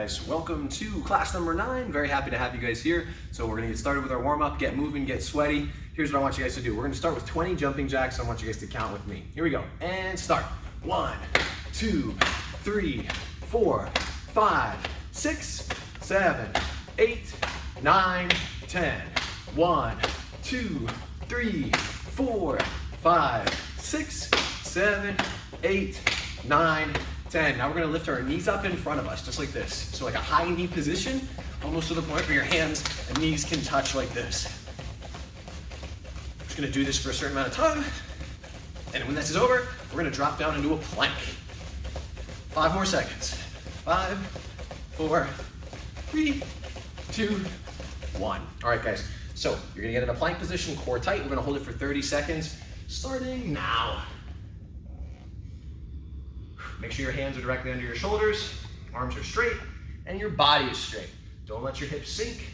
guys, welcome to class number 9. Very happy to have you guys here. So we're gonna get started with our warm-up, get moving, get sweaty. Here's what I want you guys to do. We're gonna start with 20 jumping jacks. I want you guys to count with me. Here we go, and start. 1, 2, 3, 4, 5, 6, 7, 8, 9, 10. 1, 2, 3, 4, 5, 6, 7, 8, 9, 10. Now we're gonna lift our knees up in front of us, just like this. So like a high knee position, almost to the point where your hands and knees can touch like this. Just gonna do this for a certain amount of time. And when this is over, we're gonna drop down into a plank. 5 more seconds. 5, 4, 3, 2, 1. All right, guys. So you're gonna get in a plank position, core tight. We're gonna hold it for 30 seconds, starting now. Make sure your hands are directly under your shoulders, arms are straight, and your body is straight. Don't let your hips sink.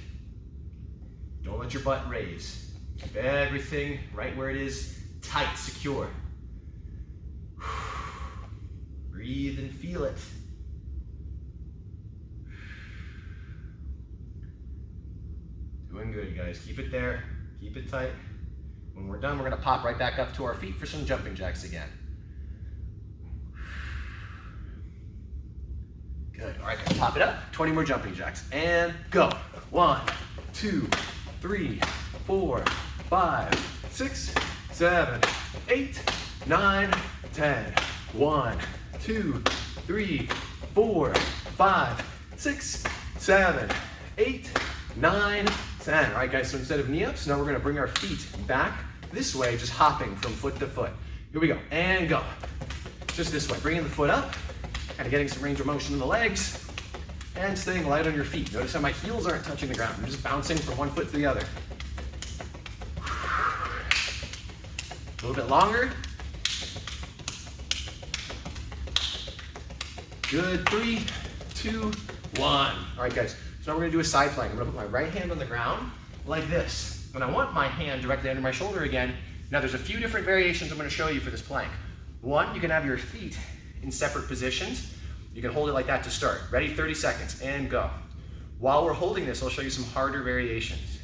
Don't let your butt raise. Keep everything right where it is, tight, secure. Breathe and feel it. Doing good, guys. Keep it there. Keep it tight. When we're done, we're going to pop right back up to our feet for some jumping jacks again. Good. All right, guys, pop it up. 20 more jumping jacks. And go. 1, 2, 3, 4, 5, 6, 7, 8, 9, 10. 1, 2, 3, 4, 5, 6, 7, 8, 9, 10. All right, guys, so instead of knee ups, now we're going to bring our feet back this way, just hopping from foot to foot. Here we go. And go. Just this way. Bringing the foot up. Kind of getting some range of motion in the legs and staying light on your feet. Notice how my heels aren't touching the ground. I'm just bouncing from one foot to the other. A little bit longer. Good. 3, 2, 1. All right, guys. So now we're going to do a side plank. I'm going to put my right hand on the ground like this. And I want my hand directly under my shoulder again. Now there's a few different variations I'm going to show you for this plank. One, you can have your feet in separate positions. You can hold it like that to start. Ready? 30 seconds and go. While we're holding this, I'll show you some harder variations.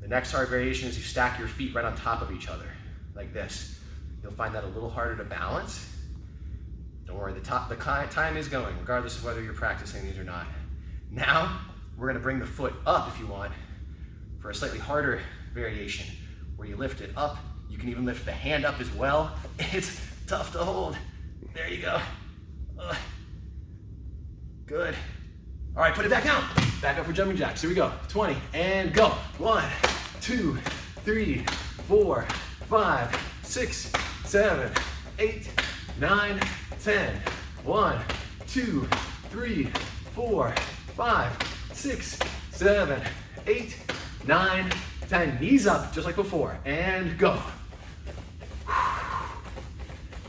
The next hard variation is you stack your feet right on top of each other, like this. You'll find that a little harder to balance. Don't worry, the time is going, regardless of whether you're practicing these or not. Now, we're gonna bring the foot up if you want, for a slightly harder variation, where you lift it up. You can even lift the hand up as well. It's tough to hold. There you go. Good. All right, put it back down. Back up for jumping jacks. Here we go. 20 and go. 1, 2, 3, 4, 5, 6, 7, 8, 9, 10. 1, 2, 3, 4, 5, 6, 7, 8, 9, 10. Knees up, just like before. And go.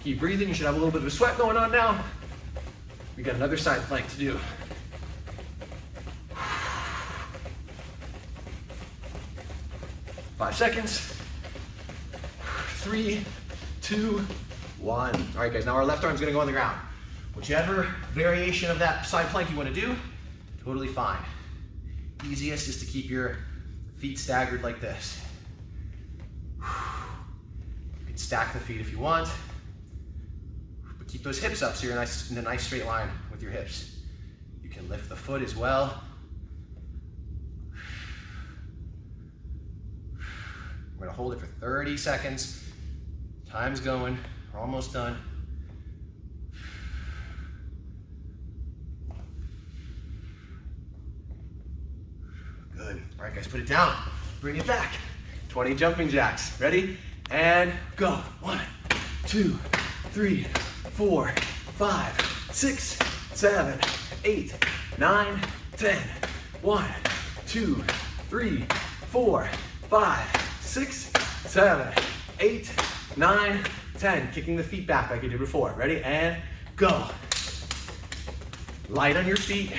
Keep breathing. You should have a little bit of a sweat going on now. We got another side plank to do. 5 seconds. 3, 2, 1. All right, guys, now our left arm's gonna go on the ground. Whichever variation of that side plank you wanna do, totally fine. Easiest is to keep your feet staggered like this. You can stack the feet if you want. Keep those hips up so you're in a nice straight line with your hips. You can lift the foot as well. We're gonna hold it for 30 seconds. Time's going, we're almost done. Good, all right guys, put it down. Bring it back. 20 jumping jacks, ready? And go. 1, 2, 3, 4, 5, 6, 7, 8, 9, 10. 1, 2, 3, 4, 5, 6, 7, 8, 9, 10. Kicking the feet back like you did before. Ready? And go. Light on your feet.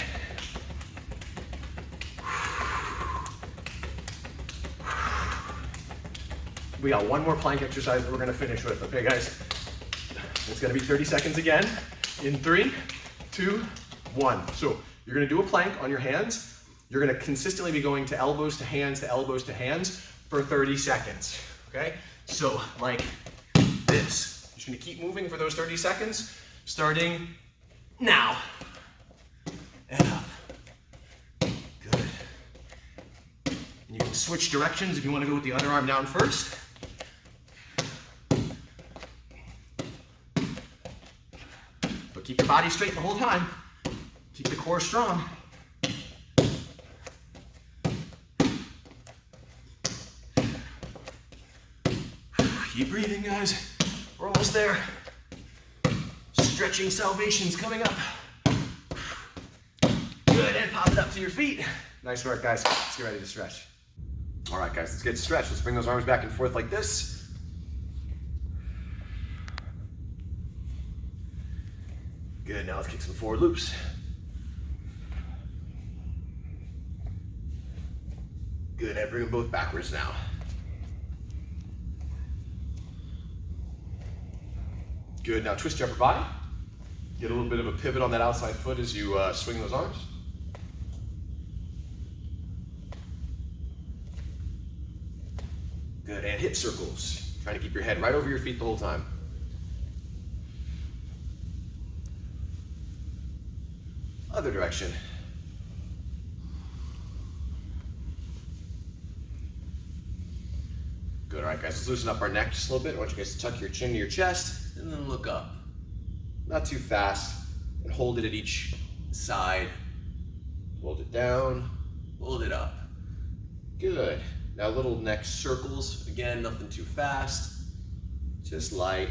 We got one more plank exercise that we're gonna finish with, okay guys? It's gonna be 30 seconds again. In 3, 2, 1. So You're gonna do a plank on your hands. You're gonna consistently be going to elbows to hands to elbows to hands for 30 seconds, okay? So like this. You're just gonna keep moving for those 30 seconds, starting now. And up. Good. And you can switch directions if you wanna go with the other arm down first. But keep your body straight the whole time. Keep the core strong. Keep breathing, guys. We're almost there. Stretching salvation's coming up. Good, and pop it up to your feet. Nice work, guys. Let's get ready to stretch. All right, guys, let's get stretched. Let's bring those arms back and forth like this. Good, now let's kick some forward loops. Good, and bring them both backwards now. Good, now twist your upper body. Get a little bit of a pivot on that outside foot as you swing those arms. Good, and hip circles. Trying to keep your head right over your feet the whole time. Other direction. Good, all right guys, let's loosen up our neck just a little bit. I want you guys to tuck your chin to your chest and then look up. Not too fast, and hold it at each side. Hold it down, hold it up. Good, now little neck circles. Again, nothing too fast, just light.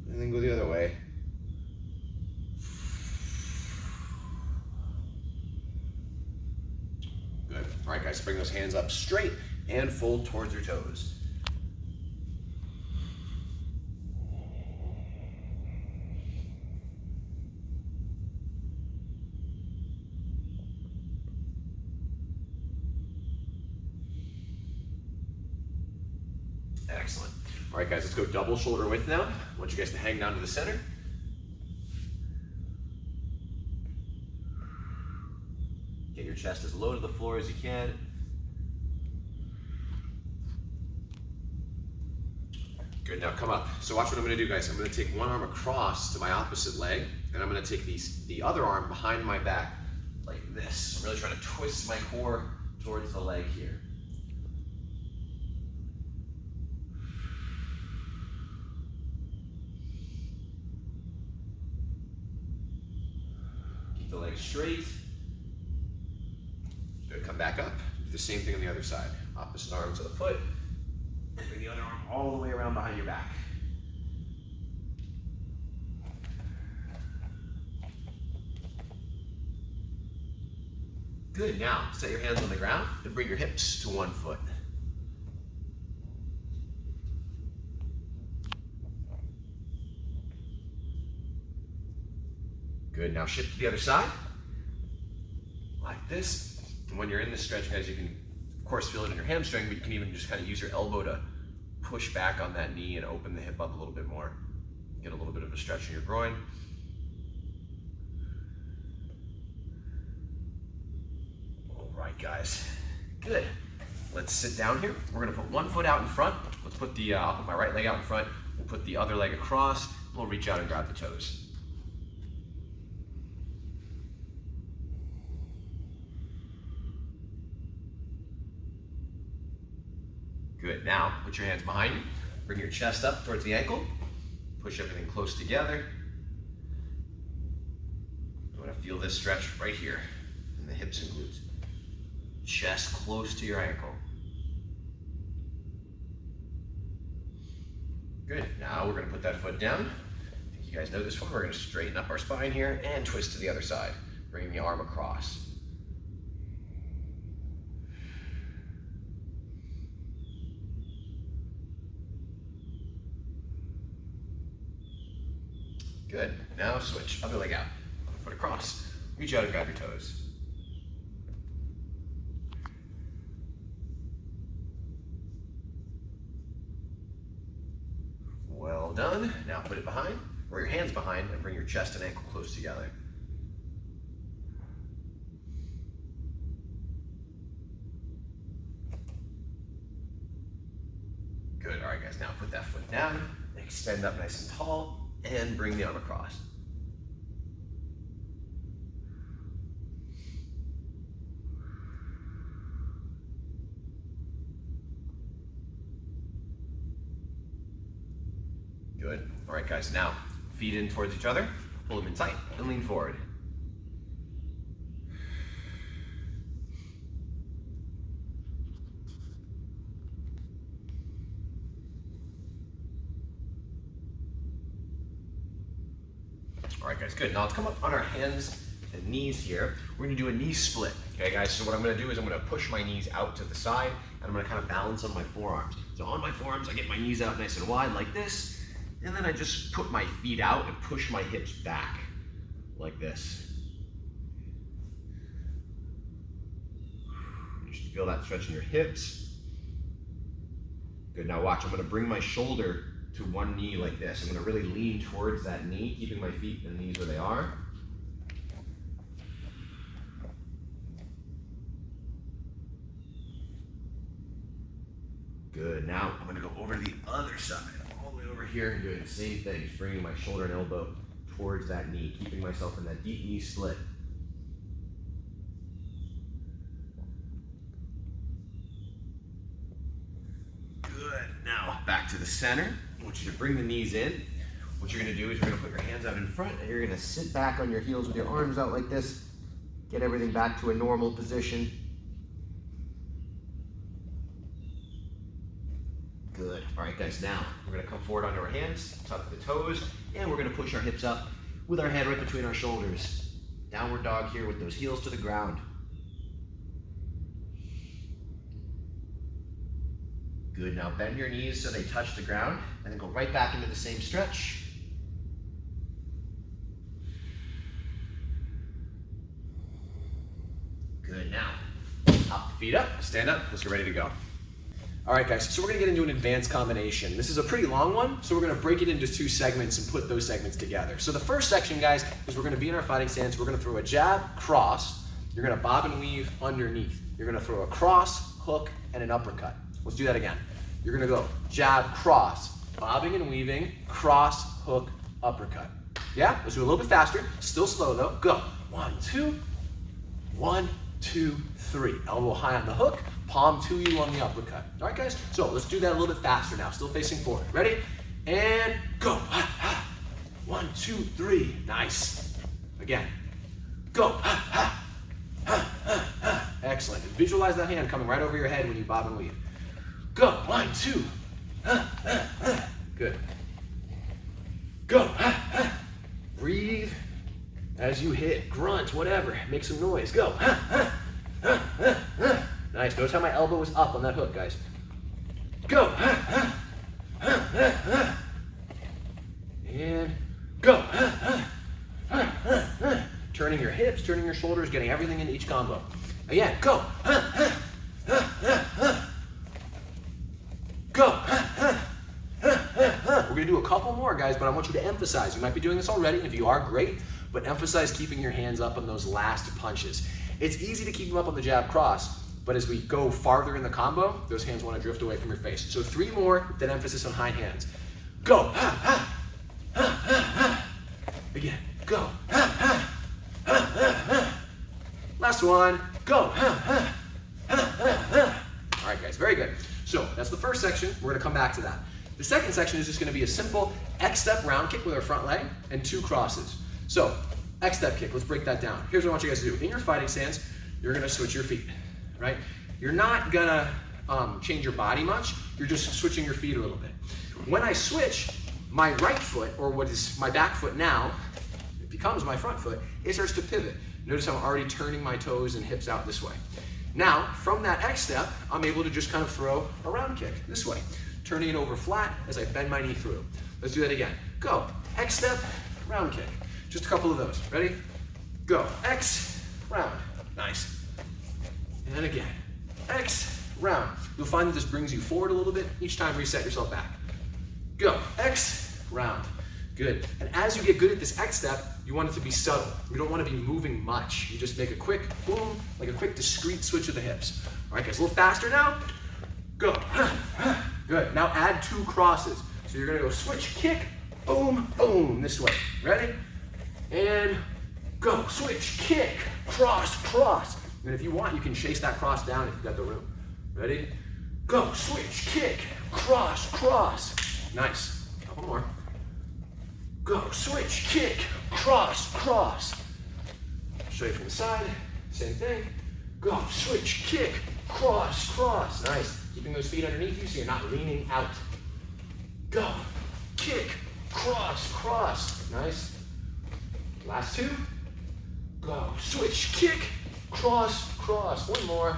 And then go the other way. Good, all right guys, bring those hands up straight and fold towards your toes. Excellent. All right, guys, let's go double shoulder width now. I want you guys to hang down to the center. Get your chest as low to the floor as you can. Good, now come up. So watch what I'm gonna do, guys. I'm gonna take one arm across to my opposite leg, and I'm gonna take the other arm behind my back like this. I'm really trying to twist my core towards the leg here. Keep the leg straight. Good, come back up. Do the same thing on the other side. Opposite arm to the foot. And bring the other arm all the way around behind your back. Good, now set your hands on the ground and bring your hips to one foot. Good, now shift to the other side, like this. And when you're in this stretch, guys, you can of course feel it in your hamstring, but you can even just kind of use your elbow to push back on that knee and open the hip up a little bit more. Get a little bit of a stretch in your groin. All right, guys, good. Let's sit down here. We're gonna put one foot out in front. Let's put I'll put my right leg out in front. We'll put the other leg across. We'll reach out and grab the toes. Good, now put your hands behind you. Bring your chest up towards the ankle. Push everything close together. You wanna feel this stretch right here in the hips and glutes. Chest close to your ankle. Good, now we're gonna put that foot down. I think you guys know this one. We're gonna straighten up our spine here and twist to the other side. Bringing the arm across. Good, now switch, other leg out. Foot across, reach out and grab your toes. Well done, now put it behind, or your hands behind, and bring your chest and ankle close together. Good, all right guys, now put that foot down, extend up nice and tall, and bring the arm across. Good, all right guys, now feet in towards each other, pull them in tight, and lean forward. All right, guys, good. Now let's come up on our hands and knees here. We're gonna do a knee split, okay, guys? So what I'm gonna do is I'm gonna push my knees out to the side, and I'm gonna kind of balance on my forearms. So on my forearms, I get my knees out nice and wide like this, and then I just put my feet out and push my hips back like this. You should feel that stretch in your hips. Good, now watch, I'm gonna bring my shoulder to one knee like this. I'm gonna really lean towards that knee, keeping my feet and knees where they are. Good, now I'm gonna go over to the other side, all the way over here, and doing the same thing, just bringing my shoulder and elbow towards that knee, keeping myself in that deep knee split. Good, now back to the center. I want you to bring the knees in. What you're gonna do is you're gonna put your hands out in front, and you're gonna sit back on your heels with your arms out like this. Get everything back to a normal position. Good, all right guys, now we're gonna come forward onto our hands, tuck the toes, and we're gonna push our hips up with our head right between our shoulders. Downward dog here with those heels to the ground. Good, now bend your knees so they touch the ground, and then go right back into the same stretch. Good, now hop the feet up, stand up, let's get ready to go. All right guys, so we're gonna get into an advanced combination. This is a pretty long one, so we're gonna break it into 2 segments and put those segments together. So the first section, guys, is we're gonna be in our fighting stance. We're gonna throw a jab, cross. You're gonna bob and weave underneath. You're gonna throw a cross, hook, and an uppercut. Let's do that again. You're gonna go jab, cross, bobbing and weaving, cross, hook, uppercut. Yeah, let's do a little bit faster. Still slow though. Go. 1, 2, 1, 2, 3. Elbow high on the hook, palm to you on the uppercut. All right, guys? So let's do that a little bit faster now. Still facing forward. Ready? And go. 1, 2, 3. Nice. Again. Go. Excellent. Visualize that hand coming right over your head when you bob and weave. Go. 1, 2. Good. Go. Breathe as you hit. Grunt, whatever. Make some noise. Go. Nice. Notice how my elbow was up on that hook, guys. Go. And go. Turning your hips, turning your shoulders, getting everything into each combo. Again, go. Go. We're gonna do a couple more, guys, but I want you to emphasize. You might be doing this already, and if you are, great, but emphasize keeping your hands up on those last punches. It's easy to keep them up on the jab cross, but as we go farther in the combo, those hands wanna drift away from your face. So 3 more, then emphasis on high hands. Go. Again, go. Last one, go. All right, guys, very good. So that's the first section. We're gonna come back to that. The second section is just gonna be a simple X-step round kick with our front leg and 2 crosses. So, X-step kick, let's break that down. Here's what I want you guys to do. In your fighting stance, you're gonna switch your feet, right? You're not gonna change your body much. You're just switching your feet a little bit. When I switch, my right foot, or what is my back foot now, it becomes my front foot, it starts to pivot. Notice how I'm already turning my toes and hips out this way. Now, from that X-step, I'm able to just kind of throw a round kick this way, turning it over flat as I bend my knee through. Let's do that again. Go. X-step, round kick. Just a couple of those. Ready? Go. X, round. Nice. And again. X, round. You'll find that this brings you forward a little bit. Each time, reset yourself back. Go. X, round. Good. And as you get good at this X step, you want it to be subtle. You don't want to be moving much. You just make a quick boom, like a quick discrete switch of the hips. All right, guys, a little faster now. Go. Good. Now add 2 crosses. So you're gonna go switch, kick, boom, boom, this way. Ready? And go. Switch, kick, cross, cross. And if you want, you can chase that cross down if you've got the room. Ready? Go. Switch, kick, cross, cross. Nice. Couple more. Go. Switch, kick, cross, cross. Show you from the side. Same thing. Go. Switch, kick, cross, cross. Nice. Keeping those feet underneath you so you're not leaning out. Go. Kick, cross, cross. Nice. Last 2. Go. Switch, kick, cross, cross. One more.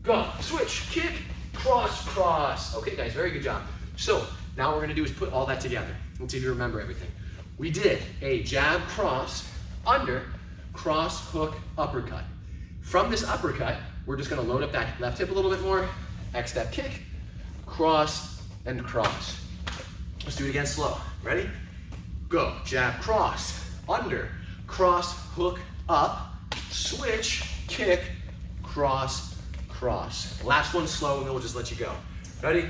Go. Switch, kick, cross, cross. Okay, guys, very good job. So now what we're going to do is put all that together. Let's see if you remember everything. We did a jab, cross, under, cross, hook, uppercut. From this uppercut, we're just going to load up that left hip a little bit more. X-step kick, cross, and cross. Let's do it again slow. Ready? Go. Jab, cross, under, cross, hook, up, switch, kick, cross, cross. Last one slow, and then we'll just let you go. Ready?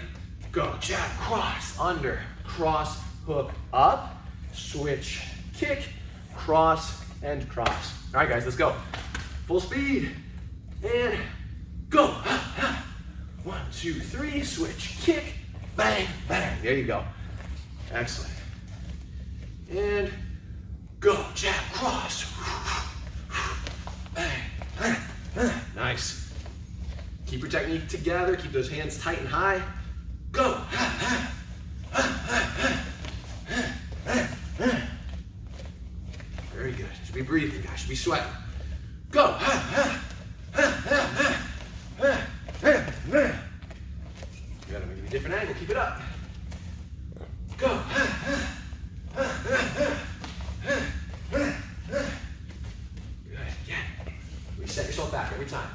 Go. Jab, cross, under, cross, hook, up, switch, kick, cross, and cross. All right, guys, let's go. Full speed, and go. 1, 2, 3, switch, kick, bang, bang. There you go. Excellent. And go. Jab, cross. Bang. Nice. Keep your technique together. Keep those hands tight and high. Go. Very good. Should be breathing, guys. Should be sweating. Go. You gotta make a different angle. Keep it up. Go. Good. Yeah. Reset yourself back every time.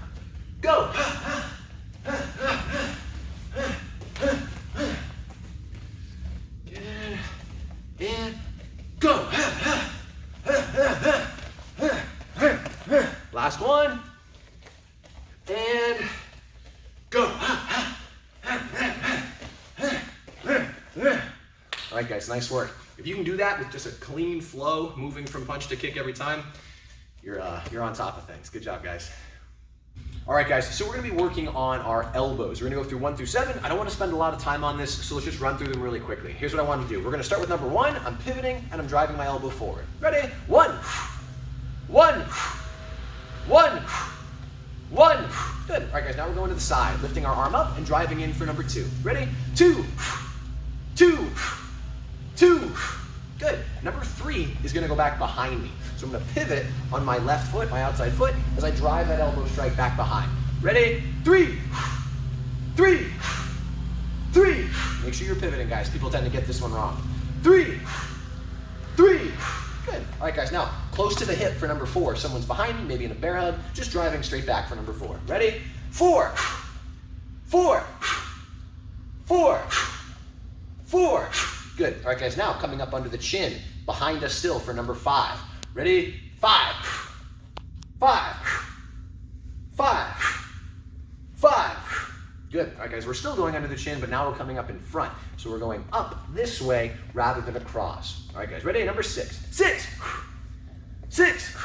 Go. Good. And go. Last one. And go. All right, guys, nice work. If you can do that with just a clean flow, moving from punch to kick every time, you're on top of things. Good job, guys. All right, guys, so we're gonna be working on our elbows. We're gonna go through 1 through 7. I don't wanna spend a lot of time on this, so let's just run through them really quickly. Here's what I want to do. We're gonna start with number 1. I'm pivoting and I'm driving my elbow forward. Ready? 1, 1, 1, 1. Good. All right, guys, now we're going to the side, lifting our arm up and driving in for number 2. Ready? 2, 2, 2. Good. Number 3 is gonna go back behind me. So I'm gonna pivot on my left foot, my outside foot, as I drive that elbow strike back behind. Ready? 3, 3, 3. Make sure you're pivoting, guys. People tend to get this one wrong. 3, 3. Good. All right, guys, now close to the hip for number 4. If someone's behind me, maybe in a bear hug, just driving straight back for number 4. Ready? 4, 4, 4, 4. Good. All right, guys, now coming up under the chin, behind us still for number 5. Ready? 5, 5, 5, 5. Good. All right, guys, we're still going under the chin, but now we're coming up in front. So we're going up this way rather than across. All right, guys, ready? Number 6. 6, 6,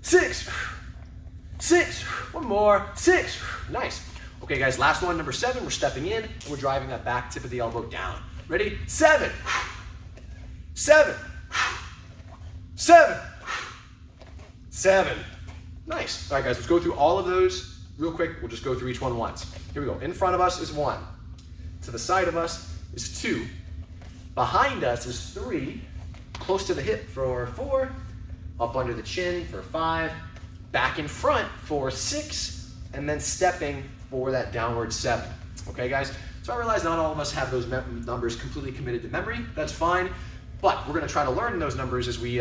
6, 6. One more. 6. Nice. Okay, guys, last one, number 7. We're stepping in, and we're driving that back tip of the elbow down. Ready? 7, 7, 7, 7. Nice. All right, guys, let's go through all of those real quick. We'll just go through each one once. Here we go. In front of us is 1. To the side of us is 2. Behind us is 3. Close to the hip for 4. Up under the chin for 5. Back in front for 6. And then stepping for that downward 7. Okay, guys? So I realize not all of us have those numbers completely committed to memory. That's fine. But we're going to try to learn those numbers as we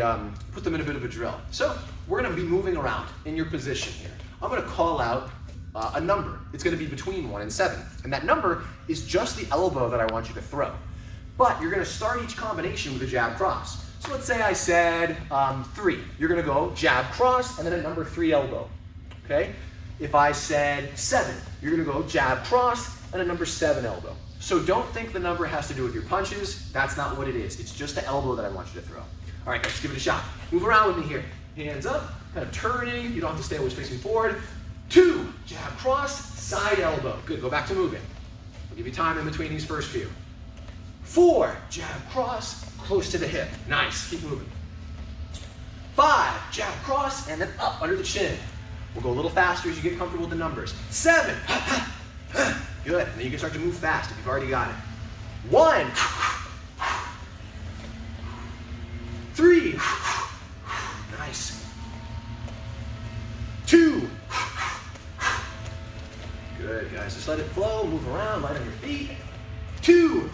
put them in a bit of a drill. So we're going to be moving around in your position here. I'm going to call out a number. It's going to be between 1 and 7. And that number is just the elbow that I want you to throw. But you're going to start each combination with a jab cross. So let's say I said 3. You're going to go jab cross and then a number 3 elbow. Okay? If I said 7, you're going to go jab cross and a number 7 elbow. So don't think the number has to do with your punches. That's not what it is. It's just the elbow that I want you to throw. All right, guys, give it a shot. Move around with me here. Hands up, kind of turning. You don't have to stay always facing forward. 2, jab, cross, side elbow. Good, go back to moving. I'll give you time in between these first few. 4, jab, cross, close to the hip. Nice, keep moving. 5, jab, cross, and then up under the chin. We'll go a little faster as you get comfortable with the numbers. 7, good, and then you can start to move fast if you've already got it. 1, 3, nice. 2, good, guys, just let it flow, move around, light on your feet. 2,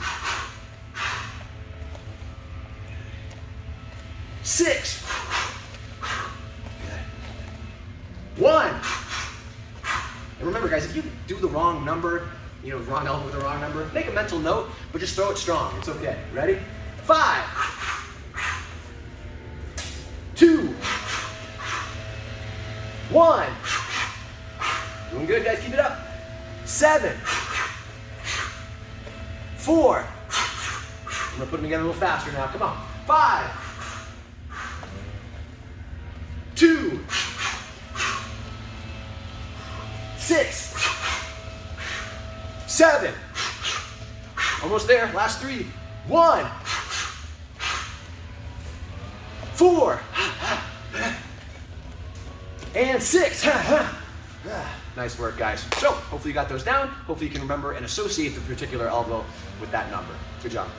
6, good. 1, and remember guys, if you do the wrong number, wrong elbow with the wrong number, make a mental note, but just throw it strong, it's okay. Ready? 5, 2, 1, doing good guys, keep it up. 7, 4, I'm gonna put them together a little faster now, come on. 5, 2, 6, 7, almost there, last 3, 1, 4, and 6. Nice work, guys. So, hopefully you got those down. Hopefully you can remember and associate the particular elbow with that number. Good job.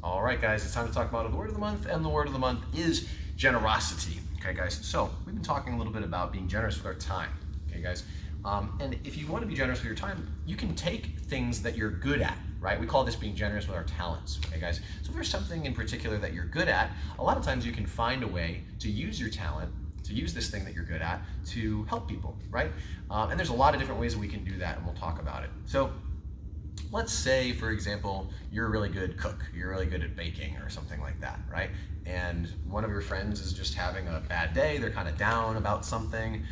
All right, guys, it's time to talk about the word of the month, and the word of the month is generosity. Okay, guys, so we've been talking a little bit about being generous with our time. Okay, guys, and if you want to be generous with your time, you can take things that you're good at, right? We call this being generous with our talents, okay, guys? So if there's something in particular that you're good at, a lot of times you can find a way to use your talent, to use this thing that you're good at to help people, right? And there's a lot of different ways that we can do that, and we'll talk about it. So let's say, for example, you're a really good cook, you're really good at baking or something like that, right? And one of your friends is just having a bad day, they're kind of down about something,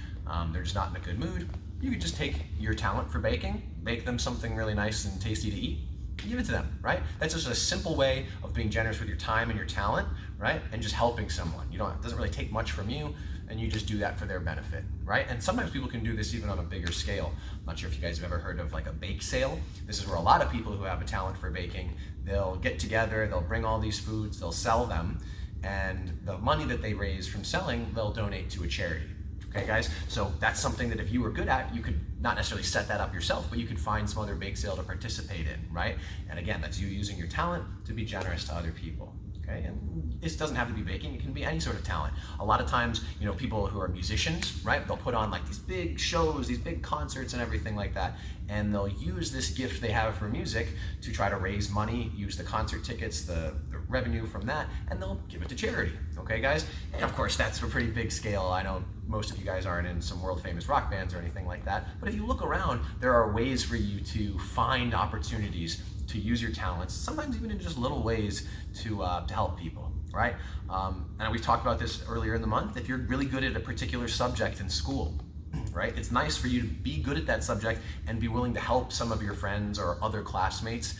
they're just not in a good mood. You could just take your talent for baking, bake them something really nice and tasty to eat, give it to them, right? That's just a simple way of being generous with your time and your talent, right? And just helping someone. It doesn't really take much from you, and you just do that for their benefit, right? And sometimes people can do this even on a bigger scale. I'm not sure if you guys have ever heard of like a bake sale. This is where a lot of people who have a talent for baking, they'll get together, they'll bring all these foods, they'll sell them, and the money that they raise from selling, they'll donate to a charity. Okay, guys? So that's something that if you were good at, you could not necessarily set that up yourself, but you could find some other bake sale to participate in, right? And again, that's you using your talent to be generous to other people. Okay, and this doesn't have to be baking, it can be any sort of talent. A lot of times, people who are musicians, right, they'll put on like these big shows, these big concerts and everything like that, and they'll use this gift they have for music to try to raise money, use the concert tickets, the revenue from that, and they'll give it to charity, okay guys? And of course, that's a pretty big scale. I know most of you guys aren't in some world famous rock bands or anything like that, but if you look around, there are ways for you to find opportunities to use your talents, sometimes even in just little ways to help people, right? And we've talked about this earlier in the month. If you're really good at a particular subject in school, right, it's nice for you to be good at that subject and be willing to help some of your friends or other classmates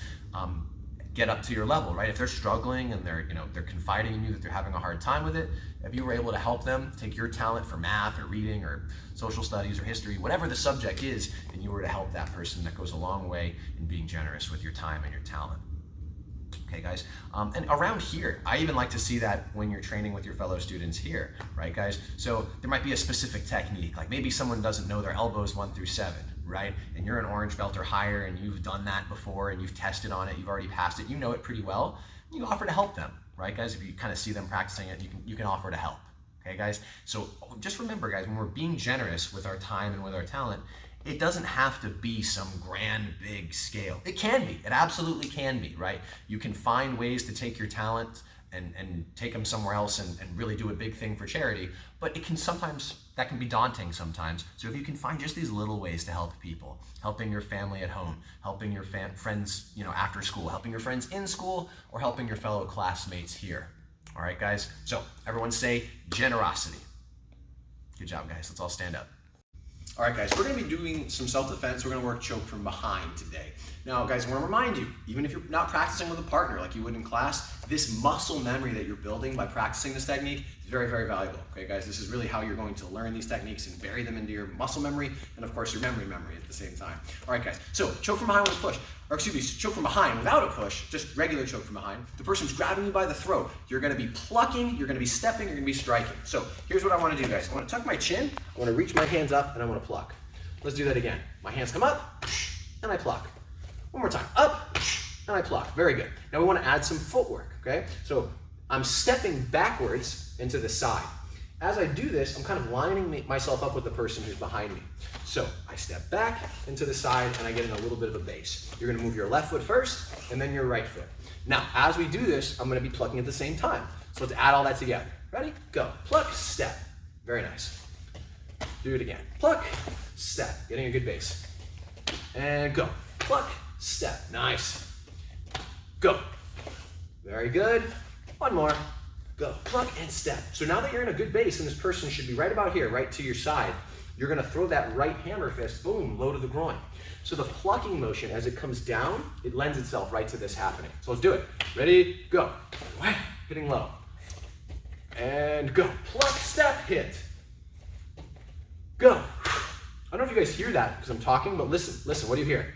get up to your level, right? If they're struggling and they're confiding in you that they're having a hard time with it, if you were able to help them, take your talent for math or reading or social studies or history, whatever the subject is, and you were to help that person, that goes a long way in being generous with your time and your talent. Okay, guys, and around here, I even like to see that when you're training with your fellow students here, right, guys? So there might be a specific technique, like maybe someone doesn't know their elbows 1 through 7, right? And you're an orange belt or higher, and you've done that before, and you've tested on it, you've already passed it, you know it pretty well. You offer to help them, right, guys? If you kind of see them practicing it, you can offer to help. Okay, guys? So just remember, guys, when we're being generous with our time and with our talent, it doesn't have to be some grand, big scale. It can be. It absolutely can be, right? You can find ways to take your talent and take them somewhere else and really do a big thing for charity, but that can be daunting sometimes. So if you can find just these little ways to help people, helping your family at home, helping your friends, after school, helping your friends in school, or helping your fellow classmates here. All right, guys? So everyone say generosity. Good job, guys. Let's all stand up. All right, guys, we're gonna be doing some self-defense. We're gonna work choke from behind today. Now, guys, I wanna remind you, even if you're not practicing with a partner like you would in class, this muscle memory that you're building by practicing this technique is very, very valuable. Okay, guys, this is really how you're going to learn these techniques and bury them into your muscle memory and, of course, your memory at the same time. All right, guys, so choke from behind with a push, or excuse me, choke from behind without a push, just regular choke from behind. The person's grabbing you by the throat. You're gonna be plucking, you're gonna be stepping, you're gonna be striking. So here's what I wanna do, guys. I wanna tuck my chin, I wanna reach my hands up, and I wanna pluck. Let's do that again. My hands come up, and I pluck. One more time, up, and I pluck. Very good. Now we want to add some footwork, okay? So I'm stepping backwards into the side. As I do this, I'm kind of lining myself up with the person who's behind me. So I step back into the side, and I get in a little bit of a base. You're gonna move your left foot first, and then your right foot. Now, as we do this, I'm gonna be plucking at the same time. So let's add all that together. Ready? Go. Pluck, step. Very nice. Do it again. Pluck, step. Getting a good base. And go. Pluck, step. Nice. Go. Very good. One more. Go. Pluck and step. So now that you're in a good base, and this person should be right about here, right to your side, you're going to throw that right hammer fist, boom, low to the groin. So the plucking motion, as it comes down, it lends itself right to this happening. So let's do it. Ready? Go. Hitting low. And go. Pluck, step, hit. Go. I don't know if you guys hear that because I'm talking, but listen, what do you hear?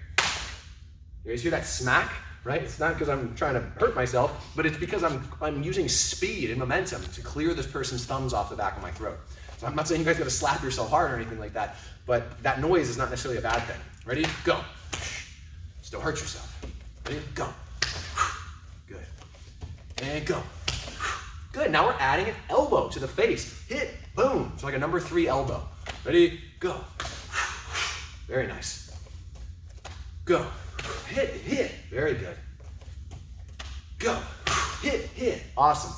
You guys hear that smack, right? It's not because I'm trying to hurt myself, but it's because I'm using speed and momentum to clear this person's thumbs off the back of my throat. So I'm not saying you guys gotta slap yourself hard or anything like that, but that noise is not necessarily a bad thing. Ready? Go. Still hurt yourself. Ready? Go. Good. And go. Good. Now we're adding an elbow to the face. Hit. Boom. So like a number 3 elbow. Ready? Go. Very nice. Go. Hit, hit. Very good. Go. Hit, hit. Awesome.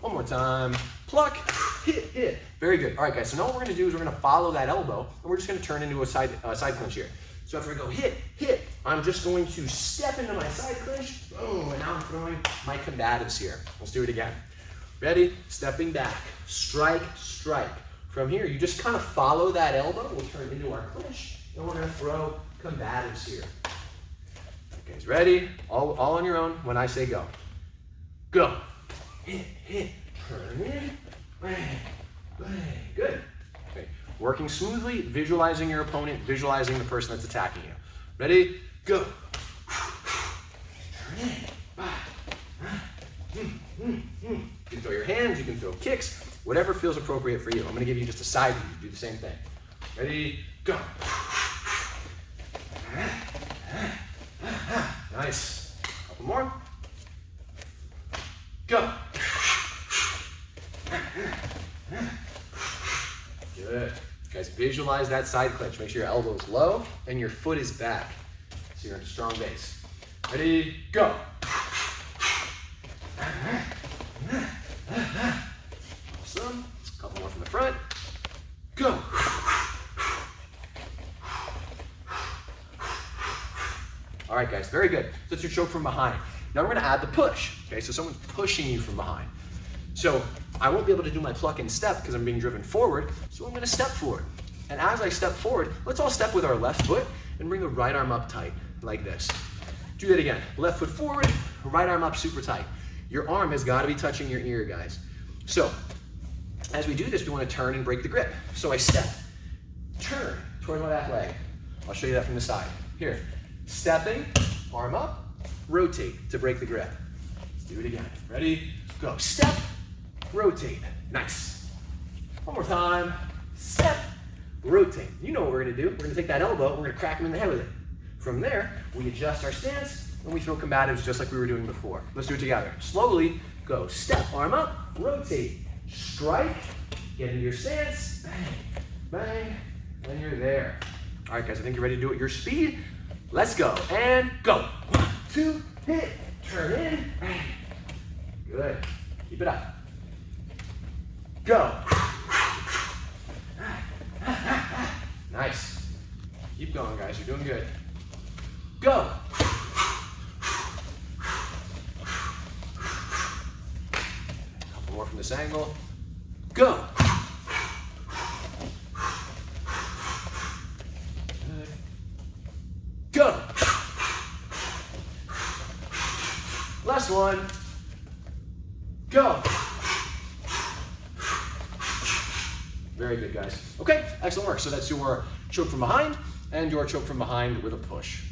One more time. Pluck, hit, hit. Very good. All right, guys. So now what we're going to do is we're going to follow that elbow, and we're just going to turn into a side clinch here. So after I go hit, hit, I'm just going to step into my side clinch. Boom. And now I'm throwing my combatives here. Let's do it again. Ready? Stepping back. Strike, strike. From here, you just kind of follow that elbow. We'll turn into our clinch, and we're going to throw combatives here. Okay, guys, ready? All on your own when I say go. Go. Hit, hit. Turn in. Bang, bang. Good. Okay, working smoothly, visualizing your opponent, visualizing the person that's attacking you. Ready? Go. Turn in. You can throw your hands, you can throw kicks, whatever feels appropriate for you. I'm going to give you just a side view to do the same thing. Ready? Go. Nice. Couple more. Go. Good. Guys, visualize that side clinch. Make sure your elbow is low and your foot is back. So you're in a strong base. Ready? Go. Awesome. A couple more from the front. Go. All right, guys, very good. So that's your choke from behind. Now we're gonna add the push. Okay, so someone's pushing you from behind. So I won't be able to do my pluck and step because I'm being driven forward, so I'm gonna step forward. And as I step forward, let's all step with our left foot and bring the right arm up tight, like this. Do that again. Left foot forward, right arm up super tight. Your arm has gotta be touching your ear, guys. So as we do this, we wanna turn and break the grip. So I step, turn toward my back leg. I'll show you that from the side. Here, stepping, arm up, rotate to break the grip. Let's do it again. Ready? Go. Step, rotate. Nice. One more time. Step, rotate. You know what we're gonna do. We're gonna take that elbow, we're gonna crack him in the head with it. From there, we adjust our stance, and we throw combatives just like we were doing before. Let's do it together. Slowly, go. Step, arm up, rotate, strike, get into your stance, bang, bang, and you're there. All right, guys, I think you're ready to do it at your speed. Let's go, and go. 1, 2, hit, turn in, bang. Good. Keep it up. Go. Nice. Keep going, guys. You're doing good. Go. Couple more from this angle. Go. Last one. Go. Very good, guys. Okay, excellent work. So that's your choke from behind and your choke from behind with a push.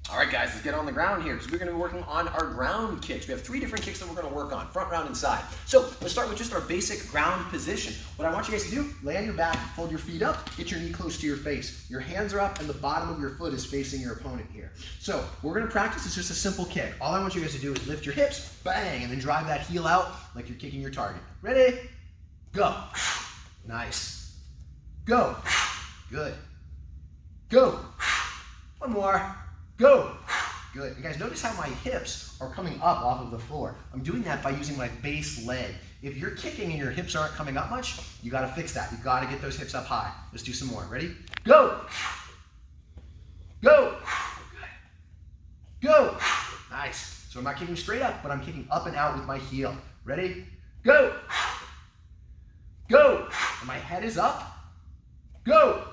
All right, guys, let's get on the ground here because we're going to be working on our ground kicks. We have 3 different kicks that we're going to work on, front, round, and side. So let's start with just our basic ground position. What I want you guys to do, lay on your back, fold your feet up, get your knee close to your face. Your hands are up and the bottom of your foot is facing your opponent here. So we're going to practice. It's just a simple kick. All I want you guys to do is lift your hips, bang, and then drive that heel out like you're kicking your target. Ready? Go. Nice. Go. Good. Go. One more. Go. Good. You guys notice how my hips are coming up off of the floor. I'm doing that by using my base leg. If you're kicking and your hips aren't coming up much, you got to fix that. You got to get those hips up high. Let's do some more. Ready? Go. Go. Good. Go. Nice. So I'm not kicking straight up, but I'm kicking up and out with my heel. Ready? Go. Go. And my head is up. Go.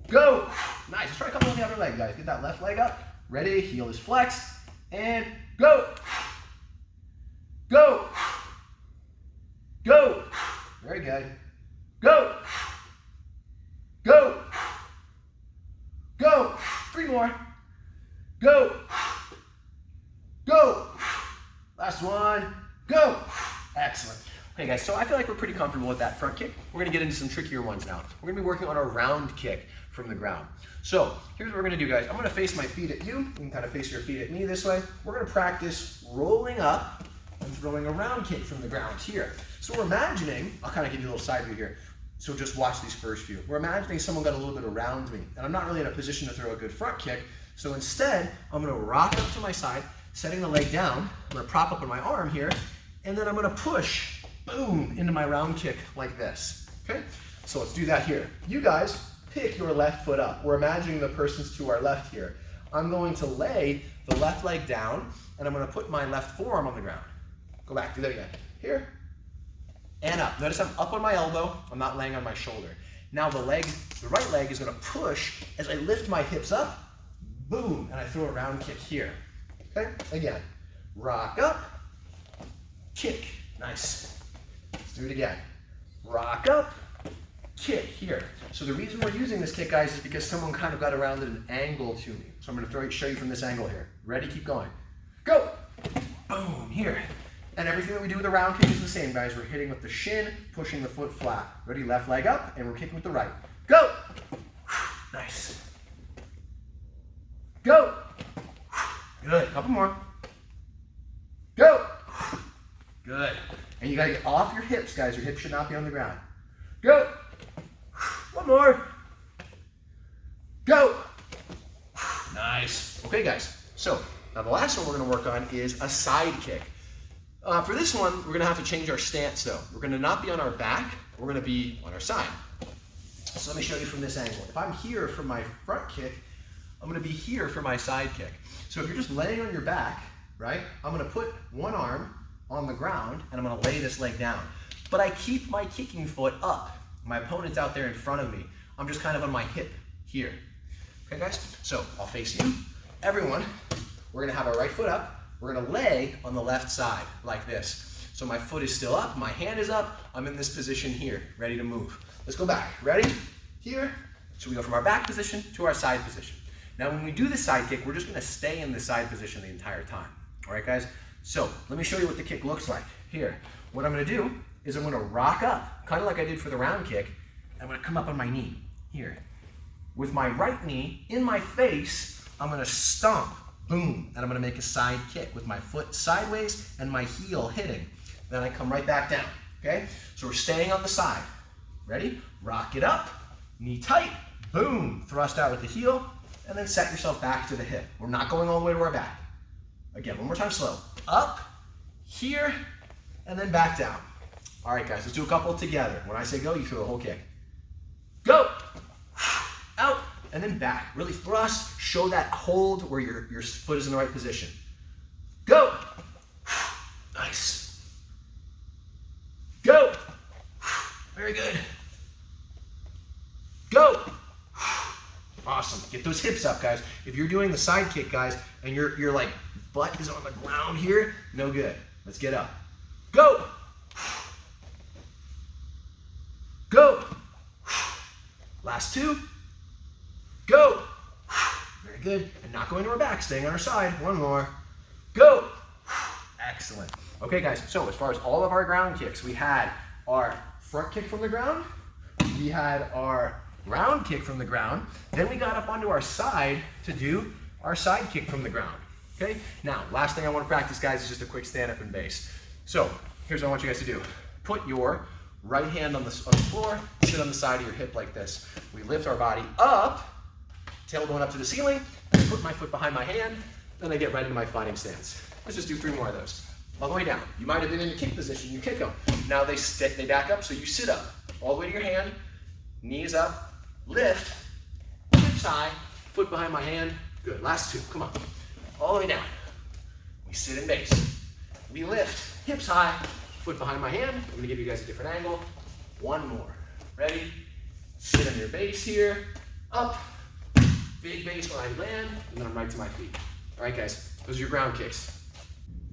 Go. Nice. Let's try a couple on the other leg, guys. Get that left leg up. Ready? Heel is flexed. And go. Go. Go. Very good. Go. Go. Go. 3 more. Go. Go. Last one. Go. Excellent. Okay, guys, so I feel like we're pretty comfortable with that front kick. We're going to get into some trickier ones now. We're going to be working on a round kick from the ground. So here's what we're going to do, guys. I'm going to face my feet at you. You can kind of face your feet at me this way. We're going to practice rolling up and throwing a round kick from the ground here. So we're imagining, I'll kind of give you a little side view here. So just watch these first few. We're imagining someone got a little bit around me, and I'm not really in a position to throw a good front kick. So instead, I'm going to rock up to my side, setting the leg down. I'm going to prop up on my arm here, and then I'm going to push, boom, into my round kick like this. Okay? So let's do that here. You guys pick your left foot up. We're imagining the person's to our left here. I'm going to lay the left leg down, and I'm going to put my left forearm on the ground. Go back, do that again. Here, and up. Notice I'm up on my elbow. I'm not laying on my shoulder. Now the right leg is going to push as I lift my hips up, boom, and I throw a round kick here. Okay, again, rock up, kick, nice. Let's do it again. Rock up, kick here. So the reason we're using this kick, guys, is because someone kind of got around at an angle to me. So I'm going to show you from this angle here. Ready? Keep going. Go. Boom, here. And everything that we do with the round kick is the same, guys. We're hitting with the shin, pushing the foot flat. Ready? Left leg up, and we're kicking with the right. Go. Nice. Go. Good. Couple more. Go. Good. And you got to get off your hips, guys. Your hips should not be on the ground. Go. One more. Go. Nice. Okay, guys. So now the last one we're going to work on is a side kick. For this one, we're going to have to change our stance, though. We're going to not be on our back. We're going to be on our side. So let me show you from this angle. If I'm here for my front kick, I'm going to be here for my side kick. So if you're just laying on your back, right, I'm going to put one arm on the ground, and I'm going to lay this leg down. But I keep my kicking foot up. My opponent's out there in front of me. I'm just kind of on my hip here. Okay, guys? So I'll face you. Everyone, we're going to have our right foot up. We're going to lay on the left side like this. So my foot is still up. My hand is up. I'm in this position here, ready to move. Let's go back. Ready? Here. So we go from our back position to our side position. Now, when we do the side kick, we're just going to stay in the side position the entire time. All right, guys? So let me show you what the kick looks like. Here. What I'm going to do is I'm going to rock up, kind of like I did for the round kick. I'm going to come up on my knee. Here. With my right knee in my face, I'm going to stomp. Boom. And I'm going to make a side kick with my foot sideways and my heel hitting. Then I come right back down. Okay? So we're staying on the side. Ready? Rock it up. Knee tight. Boom. Thrust out with the heel. And then set yourself back to the hip. We're not going all the way to our back. Again, one more time slow. Up, here, and then back down. All right, guys, let's do a couple together. When I say go, you throw the whole kick. Go. Out, and then back. Really thrust. Show that hold where your foot is in the right position. Go. Nice. Go. Very good. Go. Awesome. Get those hips up, guys. If you're doing the side kick, guys, and your like butt is on the ground here, no good. Let's get up. Go. Go. Last two. Go. Very good. And not going to our back, staying on our side. One more. Go. Excellent. Okay, guys, so as far as all of our ground kicks, we had our front kick from the ground, we had our round kick from the ground, then we got up onto our side to do our side kick from the ground. Okay, now, last thing I want to practice, guys, is just a quick stand-up and base. So, here's what I want you guys to do. Put your right hand on the floor, sit on the side of your hip like this. We lift our body up, tail going up to the ceiling, put my foot behind my hand, then I get right into my fighting stance. Let's just do 3 more of those. All the way down. You might have been in the kick position, you kick them. Now they back up, so you sit up. All the way to your hand, knees up, lift, hips high, foot behind my hand. Good, last 2, come on. All the way down. We sit in base. We lift, hips high, foot behind my hand. I'm gonna give you guys a different angle. 1 more. Ready? Sit on your base here, up, big base when I land, and then I'm right to my feet. All right, guys, those are your ground kicks.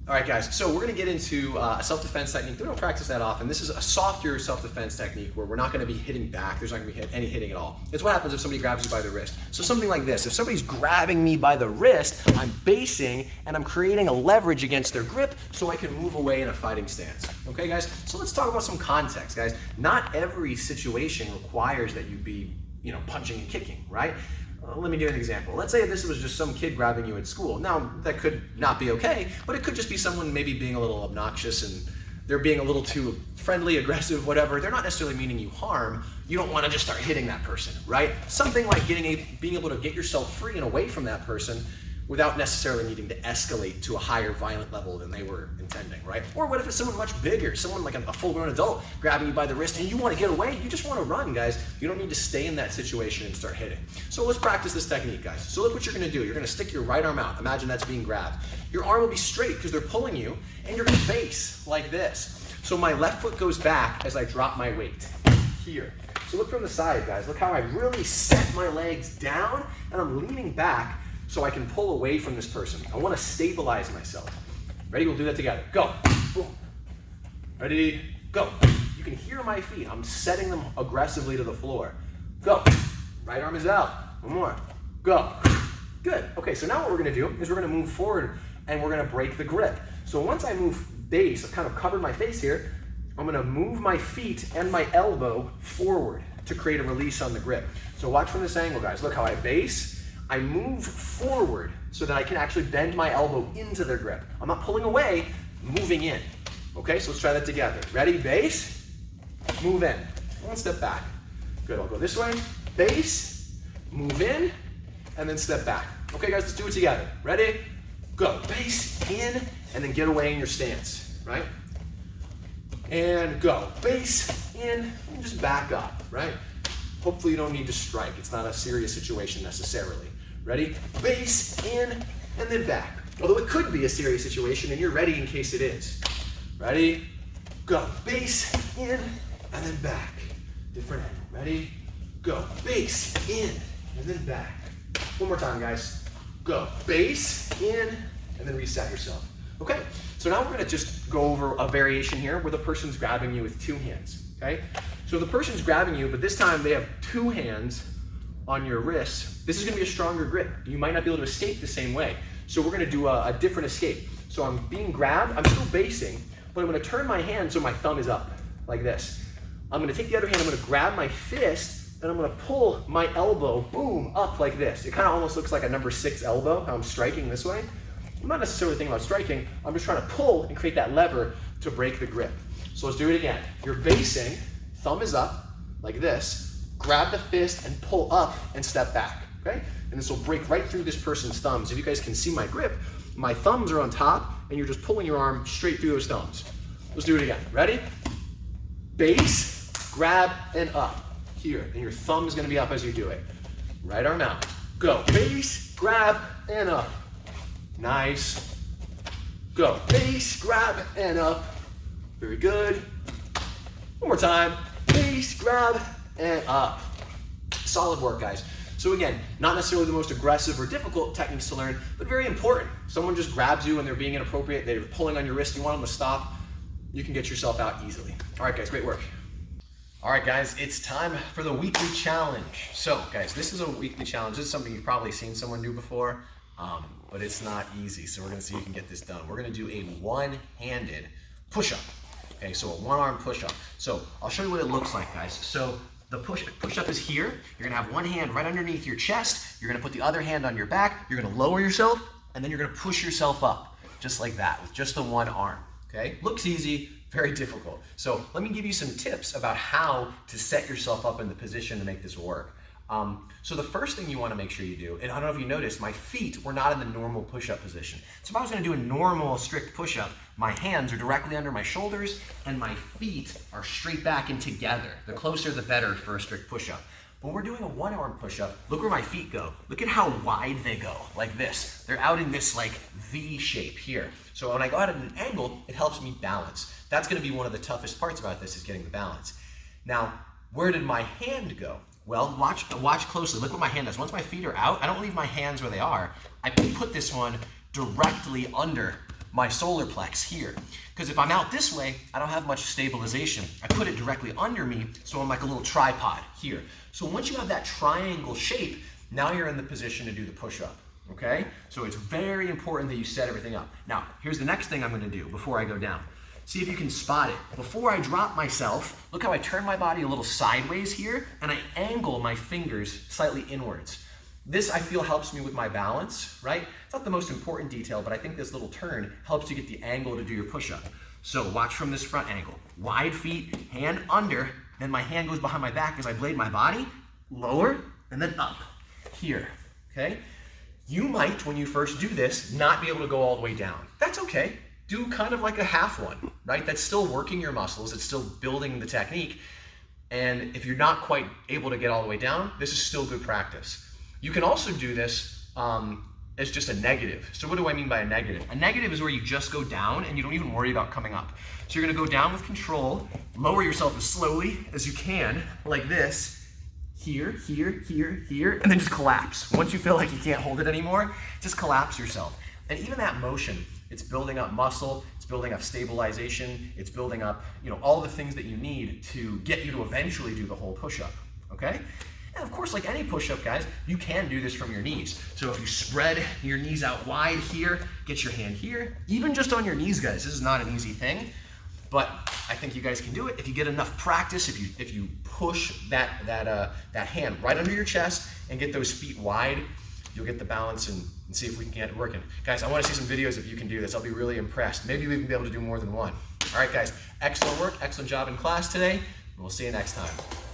All right, guys, so we're gonna get into a self-defense technique. We don't practice that often. This is a softer self-defense technique where we're not gonna be hitting back. There's not gonna be any hitting at all. It's what happens if somebody grabs you by the wrist. So something like this. If somebody's grabbing me by the wrist, I'm basing and I'm creating a leverage against their grip so I can move away in a fighting stance. Okay, guys? So let's talk about some context, guys. Not every situation requires that you be, punching and kicking, right? Let me give an example. Let's say this was just some kid grabbing you at school. Now, that could not be okay, but it could just be someone maybe being a little obnoxious and they're being a little too friendly, aggressive, whatever. They're not necessarily meaning you harm. You don't want to just start hitting that person, right? Something like being able to get yourself free and away from that person without necessarily needing to escalate to a higher violent level than they were intending, right? Or what if it's someone much bigger, someone like a full-grown adult grabbing you by the wrist and you want to get away? You just want to run, guys. You don't need to stay in that situation and start hitting. So let's practice this technique, guys. So look what you're going to do. You're going to stick your right arm out. Imagine that's being grabbed. Your arm will be straight because they're pulling you, and you're going to base like this. So my left foot goes back as I drop my weight here. So look from the side, guys. Look how I really set my legs down, and I'm leaning back so I can pull away from this person. I want to stabilize myself. Ready? We'll do that together. Go. Boom. Ready? Go. You can hear my feet. I'm setting them aggressively to the floor. Go. Right arm is out. One more. Go. Good. Okay, so now what we're going to do is we're going to move forward and we're going to break the grip. So once I move base, I've kind of covered my face here, I'm going to move my feet and my elbow forward to create a release on the grip. So watch from this angle, guys. Look how I base. I move forward so that I can actually bend my elbow into their grip. I'm not pulling away, moving in. Okay, so let's try that together. Ready? Base, move in. 1 step back. Good, I'll go this way. Base, move in, and then step back. Okay, guys, let's do it together. Ready? Go. Base, in, and then get away in your stance, right? And go. Base, in, and just back up, right? Hopefully you don't need to strike. It's not a serious situation necessarily. Ready? Base, in, and then back. Although it could be a serious situation and you're ready in case it is. Ready? Go. Base, in, and then back. Different angle. Ready? Go. Base, in, and then back. One more time, guys. Go. Base, in, and then reset yourself. Okay, so now we're gonna just go over a variation here where the person's grabbing you with 2 hands, okay? So the person's grabbing you, but this time they have 2 hands on your wrists. This is gonna be a stronger grip. You might not be able to escape the same way. So we're gonna do a different escape. So I'm being grabbed, I'm still basing, but I'm gonna turn my hand so my thumb is up, like this. I'm gonna take the other hand, I'm gonna grab my fist, and I'm gonna pull my elbow, boom, up like this. It kind of almost looks like a number 6 elbow, how I'm striking this way. I'm not necessarily thinking about striking, I'm just trying to pull and create that lever to break the grip. So let's do it again. You're basing, thumb is up, like this, grab the fist and pull up and step back, okay? And this will break right through this person's thumbs. If you guys can see my grip, my thumbs are on top and you're just pulling your arm straight through those thumbs. Let's do it again. Ready? Base, grab, and up. Here, and your thumb's gonna be up as you do it. Right arm out. Go. Base, grab, and up. Nice. Go. Base, grab, and up. Very good. One more time. Base, grab, and up. Solid work, guys. So again, not necessarily the most aggressive or difficult techniques to learn, but very important. Someone just grabs you and they're being inappropriate, they're pulling on your wrist, you want them to stop, you can get yourself out easily. All right, guys, great work. All right, guys, it's time for the weekly challenge. So, guys, this is a weekly challenge. This is something you've probably seen someone do before, but it's not easy. So we're gonna see if you can get this done. We're gonna do a one-handed push-up. Okay, so a one-arm push-up. So I'll show you what it looks like, guys. So the push-up is here. You're gonna have one hand right underneath your chest. You're gonna put the other hand on your back. You're gonna lower yourself, and then you're gonna push yourself up, just like that, with just the one arm. Okay, looks easy, very difficult. So let me give you some tips about how to set yourself up in the position to make this work. So the first thing you want to make sure you do, and I don't know if you noticed, my feet were not in the normal push-up position. So if I was going to do a normal strict push-up, my hands are directly under my shoulders and my feet are straight back and together. The closer the better for a strict push-up. When we're doing a one-arm push-up, look where my feet go. Look at how wide they go, like this. They're out in this like V shape here. So when I go out at an angle, it helps me balance. That's going to be one of the toughest parts about this, is getting the balance. Now, where did my hand go? Well, watch closely. Look what my hand does. Once my feet are out, I don't leave my hands where they are. I put this one directly under my solar plex here. Because if I'm out this way, I don't have much stabilization. I put it directly under me, so I'm like a little tripod here. So once you have that triangle shape, now you're in the position to do the push-up, okay? So it's very important that you set everything up. Now, here's the next thing I'm gonna do before I go down. See if you can spot it. Before I drop myself, look how I turn my body a little sideways here, and I angle my fingers slightly inwards. This, I feel, helps me with my balance, right? It's not the most important detail, but I think this little turn helps you get the angle to do your push-up. So watch from this front angle. Wide feet, hand under, then my hand goes behind my back as I blade my body, lower, and then up, here, okay? You might, when you first do this, not be able to go all the way down. That's okay. Do kind of like a half one, right? That's still working your muscles, it's still building the technique. And if you're not quite able to get all the way down, this is still good practice. You can also do this as just a negative. So what do I mean by a negative? A negative is where you just go down and you don't even worry about coming up. So you're gonna go down with control, lower yourself as slowly as you can, like this, here, here, here, here, and then just collapse. Once you feel like you can't hold it anymore, just collapse yourself. And even that motion, it's building up muscle, it's building up stabilization, it's building up, all the things that you need to get you to eventually do the whole push-up, okay? And of course, like any push-up, guys, you can do this from your knees. So if you spread your knees out wide here, get your hand here, even just on your knees, guys, this is not an easy thing, but I think you guys can do it. If you get enough practice, if you push that hand right under your chest and get those feet wide, you'll get the balance and see if we can get it working. Guys, I want to see some videos if you can do this. I'll be really impressed. Maybe we'll even be able to do more than one. All right, guys, excellent work, excellent job in class today, and we'll see you next time.